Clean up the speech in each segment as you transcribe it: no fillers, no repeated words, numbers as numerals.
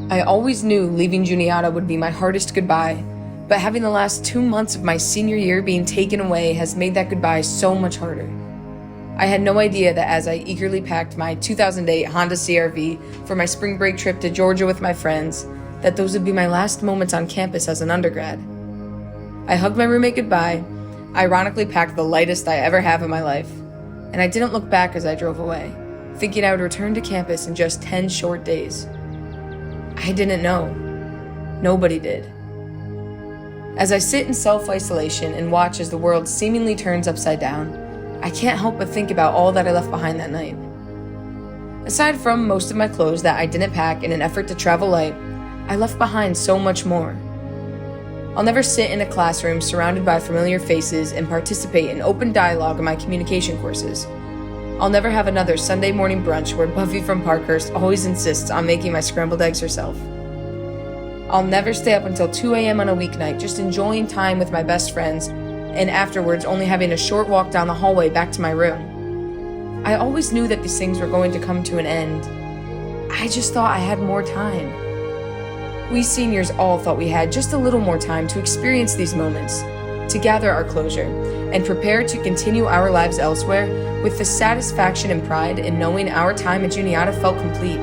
I always knew leaving Juniata would be my hardest goodbye, but having the last 2 months of my senior year being taken away has made that goodbye so much harder. I had no idea that as I eagerly packed my 2008 Honda CR-V for my spring break trip to Georgia with my friends, that those would be my last moments on campus as an undergrad. I hugged my roommate goodbye, ironically packed the lightest I ever have in my life, and I didn't look back as I drove away, thinking I would return to campus in just 10 short days. I didn't know. Nobody did. As I sit in self-isolation and watch as the world seemingly turns upside down, I can't help but think about all that I left behind that night. Aside from most of my clothes that I didn't pack in an effort to travel light, I left behind so much more. I'll never sit in a classroom surrounded by familiar faces and participate in open dialogue in my communication courses. I'll never have another Sunday morning brunch where Buffy from Parkhurst always insists on making my scrambled eggs herself. I'll never stay up until 2 a.m. on a weeknight just enjoying time with my best friends, and afterwards only having a short walk down the hallway back to my room. I always knew that these things were going to come to an end. I just thought I had more time. We seniors all thought we had just a little more time to experience these moments, to gather our closure, and prepare to continue our lives elsewhere with the satisfaction and pride in knowing our time at Juniata felt complete.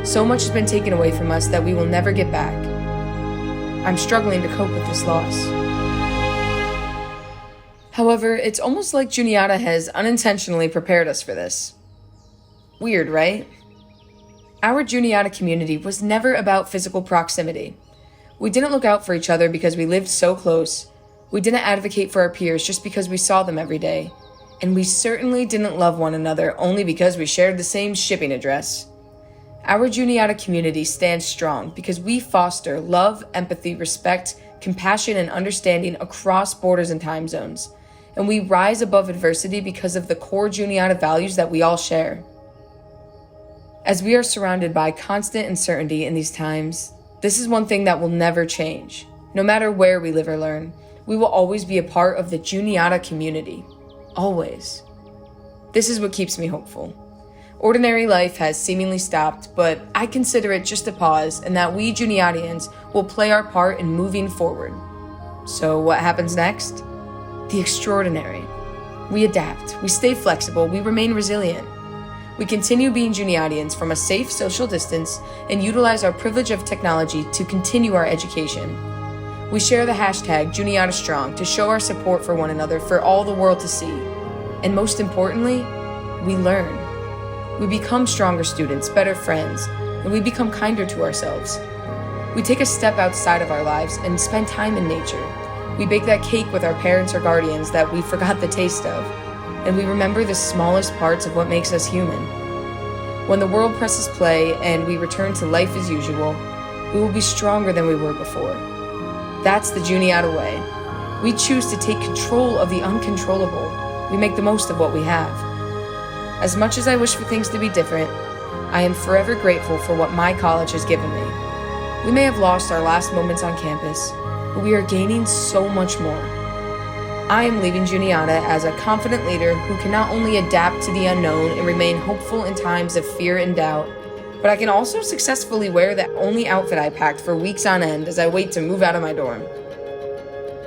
So much has been taken away from us that we will never get back. I'm struggling to cope with this loss. However, it's almost like Juniata has unintentionally prepared us for this. Weird, right? Our Juniata community was never about physical proximity. We didn't look out for each other because we lived so close. We didn't advocate for our peers just because we saw them every day. And we certainly didn't love one another only because we shared the same shipping address. Our Juniata community stands strong because we foster love, empathy, respect, compassion, and understanding across borders and time zones. And we rise above adversity because of the core Juniata values that we all share. As we are surrounded by constant uncertainty in these times, this is one thing that will never change. No matter where we live or learn, we will always be a part of the Juniata community. Always. This is what keeps me hopeful. Ordinary life has seemingly stopped, but I consider it just a pause, and that we Juniatians will play our part in moving forward. So what happens next? The extraordinary. We adapt, we stay flexible, we remain resilient. We continue being Juniatians from a safe social distance and utilize our privilege of technology to continue our education. We share the hashtag #JuniataStrong to show our support for one another for all the world to see. And most importantly, we learn. We become stronger students, better friends, and we become kinder to ourselves. We take a step outside of our lives and spend time in nature. We bake that cake with our parents or guardians that we forgot the taste of, and we remember the smallest parts of what makes us human. When the world presses play and we return to life as usual, we will be stronger than we were before. That's the Juniata way. We choose to take control of the uncontrollable. We make the most of what we have. As much as I wish for things to be different, I am forever grateful for what my college has given me. We may have lost our last moments on campus, but we are gaining so much more. I am leaving Juniata as a confident leader who can not only adapt to the unknown and remain hopeful in times of fear and doubt, but I can also successfully wear the only outfit I packed for weeks on end as I wait to move out of my dorm.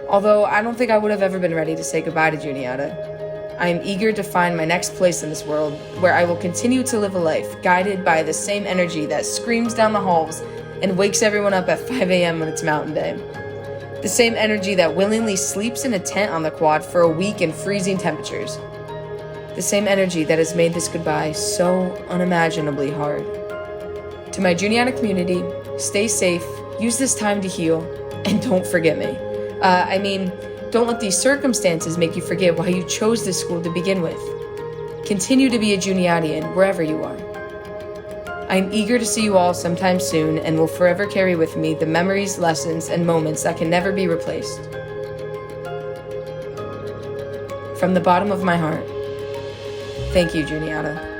Although I don't think I would have ever been ready to say goodbye to Juniata, I am eager to find my next place in this world where I will continue to live a life guided by the same energy that screams down the halls and wakes everyone up at 5 a.m. when it's mountain day. The same energy that willingly sleeps in a tent on the quad for a week in freezing temperatures. The same energy that has made this goodbye so unimaginably hard. To my Juniata community, stay safe, use this time to heal, and don't forget me. Don't let these circumstances make you forget why you chose this school to begin with. Continue to be a Juniatian wherever you are. I am eager to see you all sometime soon and will forever carry with me the memories, lessons, and moments that can never be replaced. From the bottom of my heart, thank you, Juniata.